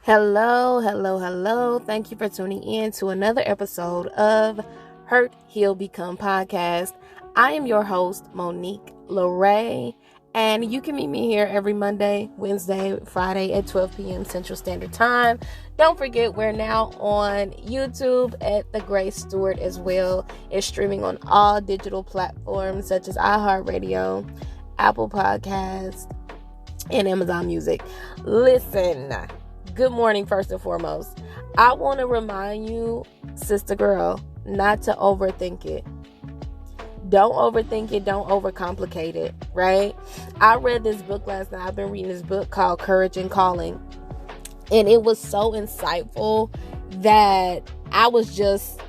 Hello, hello, hello. Thank you for tuning in to another episode of Hurt, Heal, Become podcast. I am your host, Monique Loraye, and you can meet me here every Monday, Wednesday, Friday at 12 p.m. Central Standard Time. Don't forget, we're now on YouTube at The Grace Stewart as well. It's streaming on all digital platforms such as iHeartRadio, Apple Podcasts, and Amazon Music. Listen. Good morning, first and foremost. I want to remind you, sister girl, not to overthink it. Don't overthink it. Don't overcomplicate it, right? I read this book last night. I've been reading this book called Courage and Calling. And it was so insightful that I was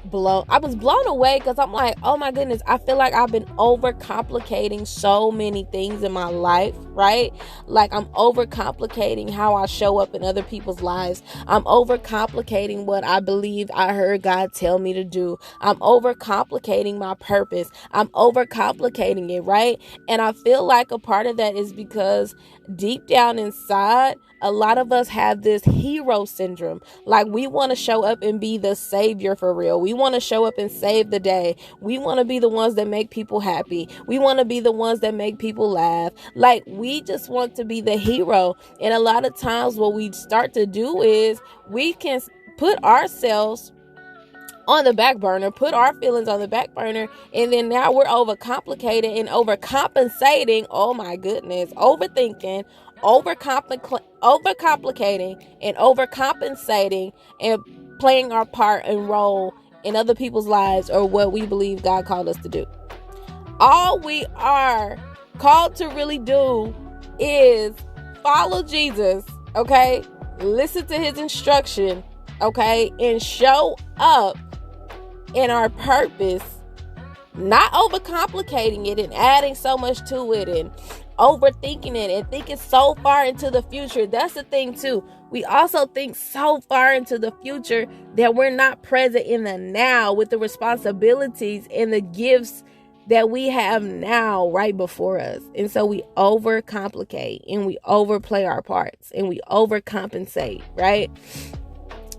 blown away because I'm like, oh my goodness, I feel like I've been overcomplicating so many things in my life, right? Like I'm overcomplicating how I show up in other people's lives. I'm overcomplicating what I believe I heard God tell me to do. I'm overcomplicating my purpose. I'm overcomplicating it, right? And I feel like a part of that is because deep down inside, a lot of us have this hero syndrome. Like we want to show up and be the savior for real. We want to show up and save the day. We want to be the ones that make people happy. We want to be the ones that make people laugh. Like we just want to be the hero. And a lot of times what we start to do is we can put ourselves on the back burner, put our feelings on the back burner, and then now we're overcomplicated and overcompensating. Oh my goodness, overthinking, overcomplicating, and overcompensating, and playing our part and role in other people's lives or what we believe God called us to do. All we are called to really do is follow Jesus, okay? Listen to his instruction, okay? And show up in our purpose, not overcomplicating it and adding so much to it and overthinking it and thinking so far into the future. That's the thing too. We also think so far into the future that we're not present in the now with the responsibilities and the gifts that we have now right before us. And so we overcomplicate and we overplay our parts and we overcompensate, right?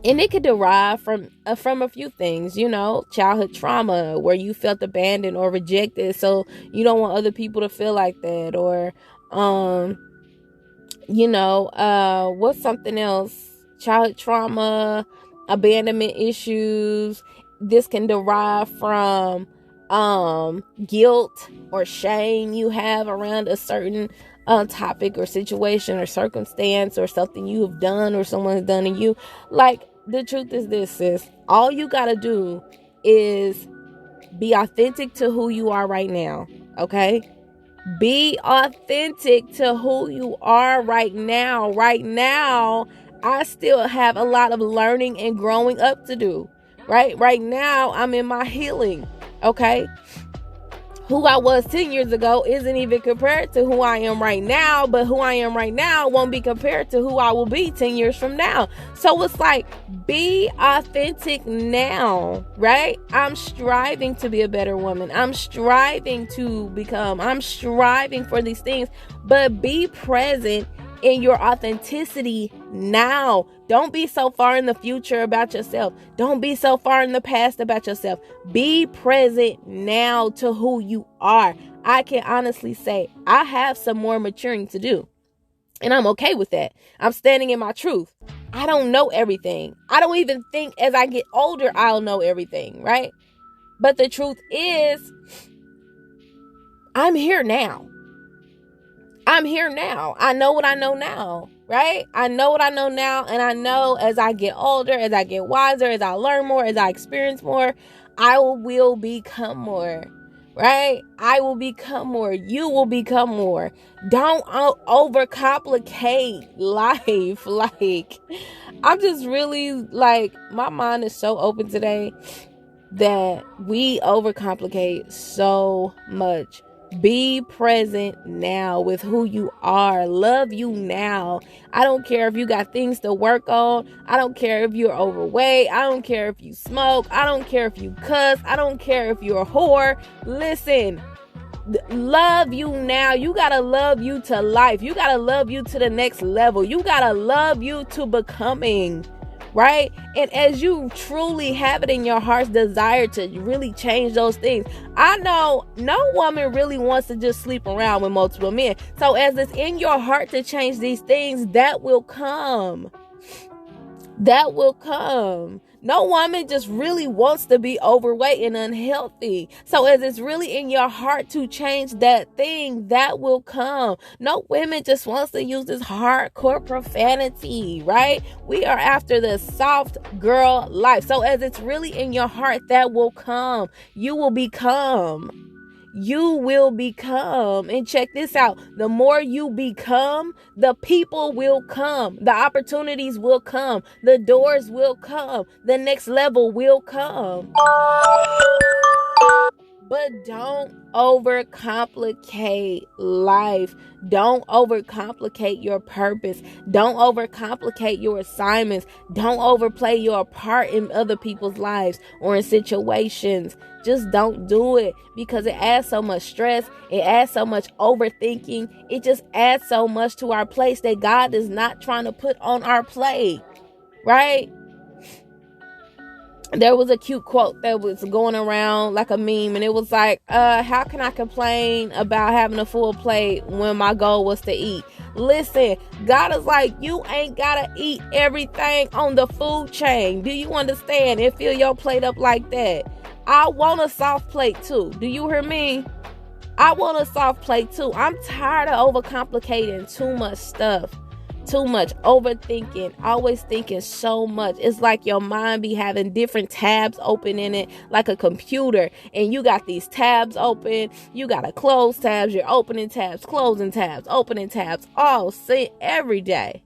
And it could derive from a few things, childhood trauma where you felt abandoned or rejected. So you don't want other people to feel like that. Or, what's something else? Childhood trauma, abandonment issues. This can derive from guilt or shame you have around a certain topic or situation or circumstance or something you have done or someone's done to you. Like, the truth is this, sis. All you gotta do is be authentic to who you are right now, okay? Be authentic to who you are right now. Right now, I still have a lot of learning and growing up to do, right? Right now, I'm in my healing, okay? Who I was 10 years ago isn't even compared to who I am right now, but who I am right now won't be compared to who I will be 10 years from now. So it's like, be authentic now, right? I'm striving to be a better woman. I'm striving for these things, but be present in your authenticity now. Don't be so far in the future about yourself. Don't be so far in the past about yourself. Be present now to who you are. I can honestly say I have some more maturing to do. And I'm okay with that. I'm standing in my truth. I don't know everything. I don't even think as I get older, I'll know everything, right? But the truth is, I'm here now. I'm here now. I know what I know now, right? I know what I know now. And I know as I get older, as I get wiser, as I learn more, as I experience more, I will become more, right? I will become more. You will become more. Don't overcomplicate life. Like, I'm just really like, my mind is so open today that we overcomplicate so much. Be present now with who you are. Love you now. I don't care if you got things to work on. I don't care if you're overweight. I don't care if you smoke. I don't care if you cuss. I don't care if you're a whore. Listen, Love you now. You gotta love you to life. You gotta love you to the next level. You gotta love you to becoming, right? And as you truly have it in your heart's desire to really change those things, I know no woman really wants to just sleep around with multiple men. So as it's in your heart to change these things, that will come. That will come. No woman just really wants to be overweight and unhealthy. So as it's really in your heart to change that thing, that will come. No women just wants to use this hardcore profanity, right? We are after the soft girl life. So as it's really in your heart, that will come. You will become. You will become. And check this out. The more you become, the people will come. The opportunities will come. The doors will come. The next level will come. But don't overcomplicate life. Don't overcomplicate your purpose. Don't overcomplicate your assignments. Don't overplay your part in other people's lives or in situations. Just don't do it, because it adds so much stress. It adds so much overthinking. It just adds so much to our plate that God is not trying to put on our plate, right? There was a cute quote that was going around like a meme, and it was like, how can I complain about having a full plate when my goal was to eat? Listen, God is like, you ain't gotta eat everything on the food chain. Do you understand? And fill your plate up like that. I want a soft plate too. Do you hear me? I want a soft plate too. I'm tired of overcomplicating too much stuff. Too much overthinking, always thinking so much. It's like your mind be having different tabs open in it, like a computer, and you got these tabs open. You got to close tabs. You're opening tabs, closing tabs, opening tabs, all every day.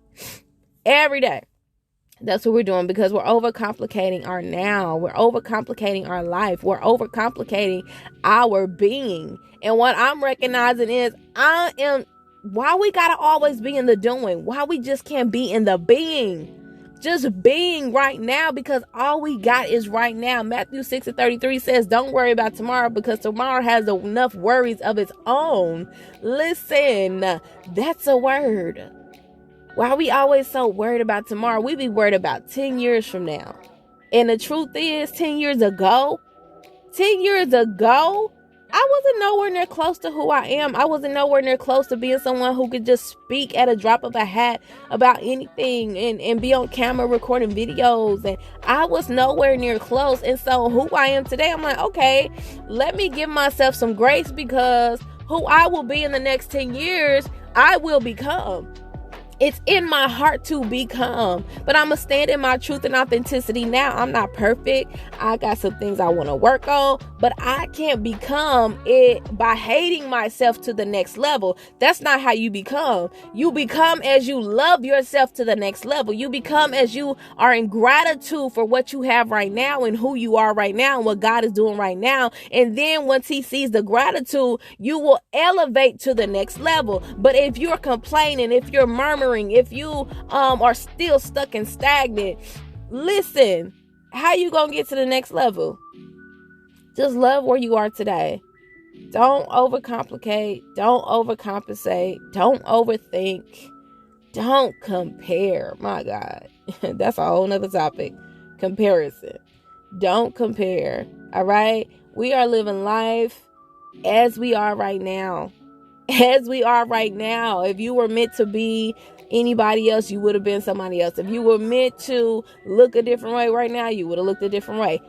Every day. That's what we're doing, because we're overcomplicating our now. We're overcomplicating our life. We're overcomplicating our being. And what I'm recognizing is why we gotta always be in the doing? Why we just can't be in the being? Just being right now, because all we got is right now. Matthew 6:33 says, don't worry about tomorrow, because tomorrow has enough worries of its own. Listen, that's a word. Why we always so worried about tomorrow? We be worried about 10 years from now. And the truth is, 10 years ago, I wasn't nowhere near close to who I am. I wasn't nowhere near close to being someone who could just speak at a drop of a hat about anything and be on camera recording videos. And I was nowhere near close. And so who I am today, I'm like, okay, let me give myself some grace, because who I will be in the next 10 years, I will become. It's in my heart to become, but I'm going to stand in my truth and authenticity now. I'm not perfect. I got some things I want to work on, but I can't become it by hating myself to the next level. That's not how you become. You become as you love yourself to the next level. You become as you are in gratitude for what you have right now and who you are right now and what God is doing right now. And then once he sees the gratitude, you will elevate to the next level. But if you're complaining, if you're murmuring, if you are still stuck and stagnant, listen, how you gonna get to the next level? Just love where you are today. Don't overcomplicate. Don't overcompensate. Don't overthink. Don't compare. My God, that's a whole nother topic. Comparison. Don't compare. All right, we are living life as we are right now. As we are right now. If you were meant to be anybody else, you would have been somebody else. If you were meant to look a different way right now, you would have looked a different way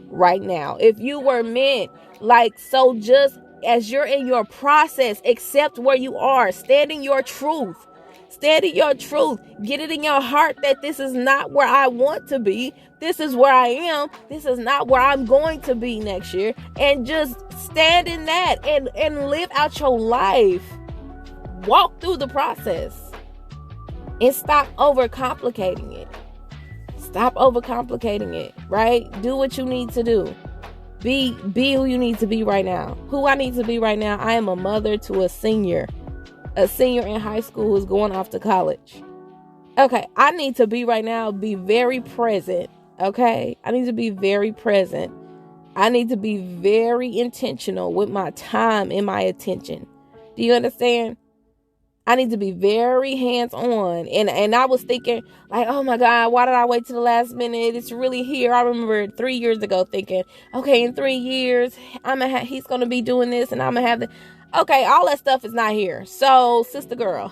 right now. If you were meant, so just as you're in your process, accept where you are, stand in your truth. Stand in your truth. Get it in your heart that this is not where I want to be. This is where I am. This is not where I'm going to be next year. And just stand in that and live out your life. Walk through the process. And stop overcomplicating it. Stop overcomplicating it, right? Do what you need to do. Be who you need to be right now. Who I need to be right now, I am a mother to a senior in high school who's going off to college. Okay, I need to be right now, be very present, okay? I need to be very present I need to be very intentional with my time and my attention. Do you understand? I need to be very hands-on. And I was thinking, like, oh my God, why did I wait till the last minute? It's really here. I remember 3 years ago thinking, okay, in 3 years, he's going to be doing this and I'm going to have the. Okay, all that stuff is not here. So, sister girl,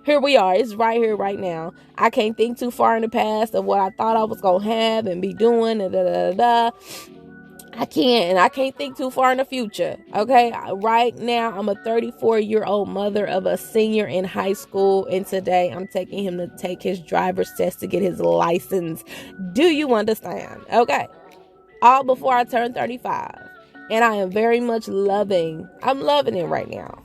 here we are. It's right here, right now. I can't think too far in the past of what I thought I was going to have and be doing. And I can't, and I can't think too far in the future. Okay, right now I'm a 34-year-old mother of a senior in high school, and today I'm taking him to take his driver's test to get his license. Do you understand? Okay, all before I turn 35, and I am very much I'm loving it right now.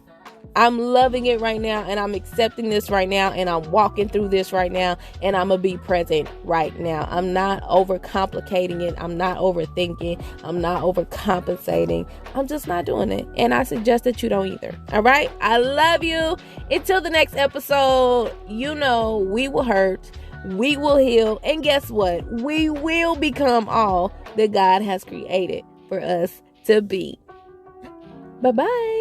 I'm loving it right now, and I'm accepting this right now, and I'm walking through this right now, and I'm going to be present right now. I'm not overcomplicating it. I'm not overthinking. I'm not overcompensating. I'm just not doing it, and I suggest that you don't either. All right? I love you. Until the next episode, we will hurt, we will heal, and guess what? We will become all that God has created for us to be. Bye-bye.